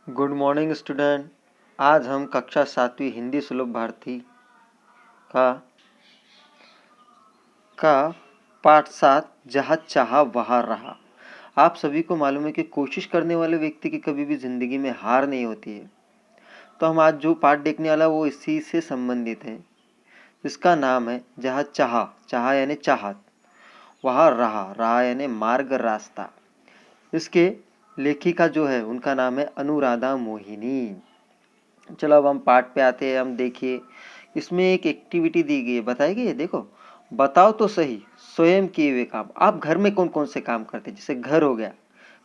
Good morning student. आज हम कक्षा 7वीं हिंदी सुलभ भारती का पाठ 7 जहाँ चाहा वहाँ रहा। आप सभी को मालूम है कि कोशिश करने वाले व्यक्ति की कभी भी जिंदगी में हार नहीं होती है। तो हम आज जो पाठ देखने वाला वो इसी से संबंधित है। इसका नाम है जहाँ चाहा। चाहा यानी चाहत, वहाँ रहा यानी मार्ग रास्ता। इसके लेखिका जो है उनका नाम है अनुराधा मोहिनी। चलो अब हम पाठ पे आते हैं। हम देखिए इसमें एक एक्टिविटी दी गई है, बताई गई है। देखो, बताओ तो सही स्वयं किए हुए काम। आप घर में कौन कौन से काम करते हैं? जैसे घर हो गया,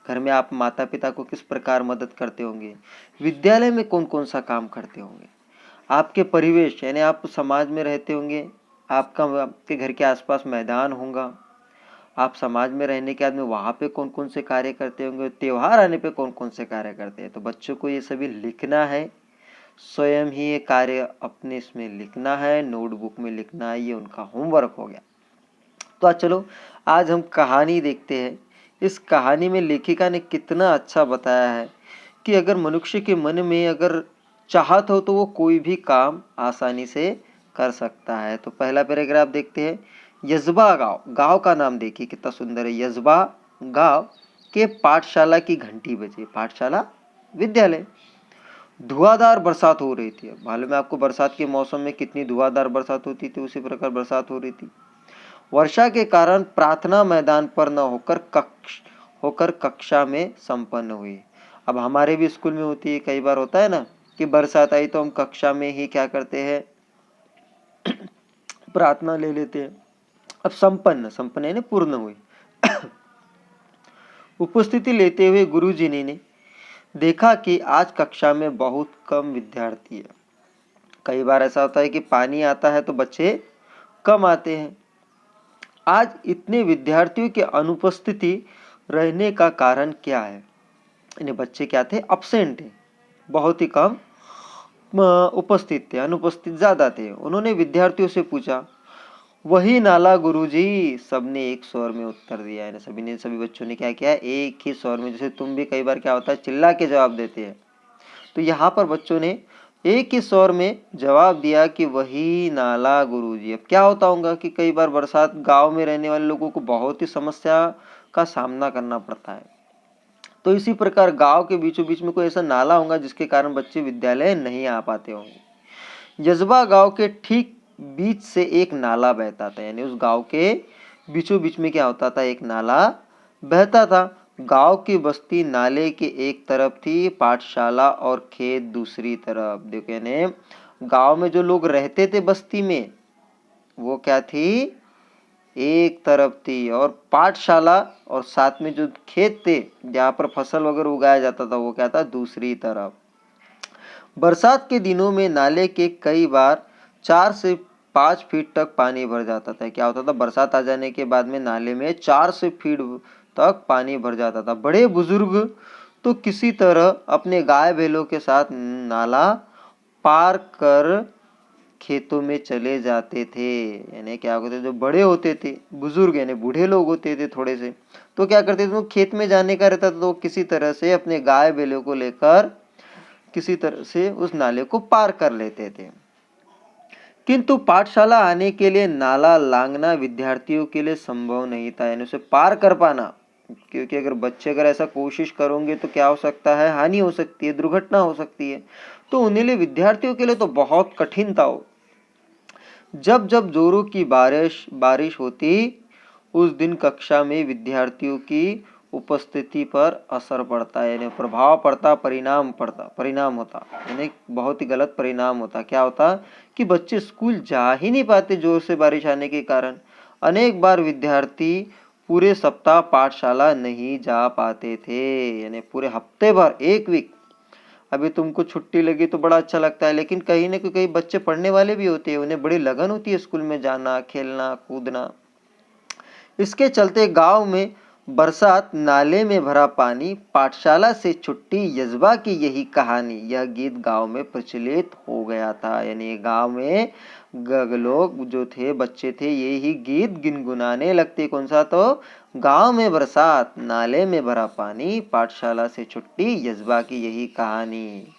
घर में आप माता पिता को किस प्रकार मदद करते होंगे। विद्यालय में कौन कौन सा काम करते होंगे। आपके परिवेश यानी आप समाज में रहते होंगे, आपके घर के आसपास मैदान होगा, आप समाज में रहने के आदमी वहाँ पे कौन कौन से कार्य करते होंगे, त्योहार आने पे कौन कौन से कार्य करते हैं। तो बच्चों को ये सभी लिखना है, स्वयं ही ये कार्य अपने इसमें लिखना है, नोटबुक में लिखना है। ये उनका होमवर्क हो गया। तो चलो आज हम कहानी देखते हैं। इस कहानी में लेखिका ने कितना अच्छा बताया है कि अगर मनुष्य के मन में अगर चाहत हो तो वो कोई भी काम आसानी से कर सकता है। तो पहला पैराग्राफ देखते हैं। यजबा गांव, गांव का नाम देखिए कितना सुंदर है। यजबा गांव के पाठशाला की घंटी बजी। पाठशाला विद्यालय। धुआंधार बरसात हो रही थी। मालूम है आपको बरसात के मौसम में कितनी धुआंधार बरसात होती थी, उसी प्रकार बरसात हो रही थी। वर्षा के कारण प्रार्थना मैदान पर न होकर कक्षा में संपन्न हुई। अब हमारे भी स्कूल में होती है, कई बार होता है ना कि बरसात आई तो हम कक्षा में ही क्या करते हैं, प्रार्थना ले लेते हैं। अब संपन्न यानी पूर्ण हुई। उपस्थिति लेते हुए गुरुजी ने देखा कि आज कक्षा में बहुत कम विद्यार्थी है। कई बार ऐसा होता है कि पानी आता है तो बच्चे कम आते हैं। आज इतने विद्यार्थियों की अनुपस्थिति रहने का कारण क्या है। यानी बच्चे क्या थे, अब्सेंट है, बहुत ही कम उपस्थित थे, अनुपस्थित ज्यादा थे। उन्होंने विद्यार्थियों से पूछा। वही नाला गुरुजी, सबने एक स्वर में उत्तर दिया। यानी सभी बच्चों ने क्या किया, एक ही स्वर में। जैसे तुम भी कई बार क्या होता है चिल्ला के जवाब देते हैं, तो यहाँ पर बच्चों ने एक ही स्वर में जवाब दिया कि वही नाला गुरुजी। अब क्या होता होगा कि कई बार बरसात गांव में रहने वाले लोगों को बहुत ही समस्या का सामना करना पड़ता है। तो इसी प्रकार गांव के बीचों बीच में कोई ऐसा नाला होगा जिसके कारण बच्चे विद्यालय नहीं आ पाते होंगे। यजबा गांव के ठीक बीच से एक नाला बहता था। यानी उस गांव के बीचों बीच में क्या होता था, एक नाला बहता था। गांव की बस्ती नाले के एक तरफ थी, पाठशाला और खेत दूसरी तरफ। देखो यानी गांव में जो लोग रहते थे बस्ती में, वो क्या थी, एक तरफ थी, और पाठशाला और साथ में जो खेत थे जहाँ पर फसल वगैरह उगाया जाता था, वो क्या था, दूसरी तरफ। बरसात के दिनों में नाले के कई बार 4 से 5 फीट तक पानी भर जाता था। क्या होता था, बरसात आ जाने के बाद में नाले में 4 से फीट तक पानी भर जाता था। बड़े बुजुर्ग तो किसी तरह अपने गाय बैलों के साथ नाला पार कर खेतों में चले जाते थे। यानी क्या होते थे, जो बड़े होते थे, बुजुर्ग यानी बूढ़े लोग होते थे थोड़े से, तो क्या करते थे, वो खेत में जाने का रहता था तो किसी तरह से अपने गाय बैलों को लेकर किसी तरह से उस नाले को पार कर लेते थे। किंतु पाठशाला आने के लिए नाला लांघना विद्यार्थियों के लिए संभव नहीं था। यानी उसे पार कर पाना, क्योंकि अगर बच्चे अगर ऐसा कोशिश करोगे तो क्या हो सकता है, हानि हो सकती है, दुर्घटना हो सकती है। तो उन्हीं लिए विद्यार्थियों के लिए तो बहुत कठिन था। जब जब जोरों की बारिश होती, उस दिन कक्षा में विद्यार्थियों की उपस्थिति पर असर पड़ता है, यानी प्रभाव पड़ता, परिणाम होता, यानी बहुत ही गलत परिणाम होता। क्या होता कि बच्चे स्कूल जा ही नहीं पाते जोर से बारिश आने के कारण। अनेक बार विद्यार्थी पूरे सप्ताह पाठशाला नहीं जा पाते थे, यानी पूरे हफ्ते भर, एक वीक। अभी तुमको छुट्टी लगी तो बड़ा अच्छा लगता है, लेकिन कहीं ना कहीं बच्चे पढ़ने वाले भी होते हैं, उन्हें बड़ी लगन होती है स्कूल में जाना, खेलना, कूदना। इसके चलते गांव में बरसात, नाले में भरा पानी, पाठशाला से छुट्टी, यजबा की यही कहानी, यह गीत गांव में प्रचलित हो गया था। यानी गांव में लोग जो थे, बच्चे थे, यही गीत गुनगुनाने लगते। कौन सा, तो गांव में बरसात, नाले में भरा पानी, पाठशाला से छुट्टी, यज़बा की यही कहानी।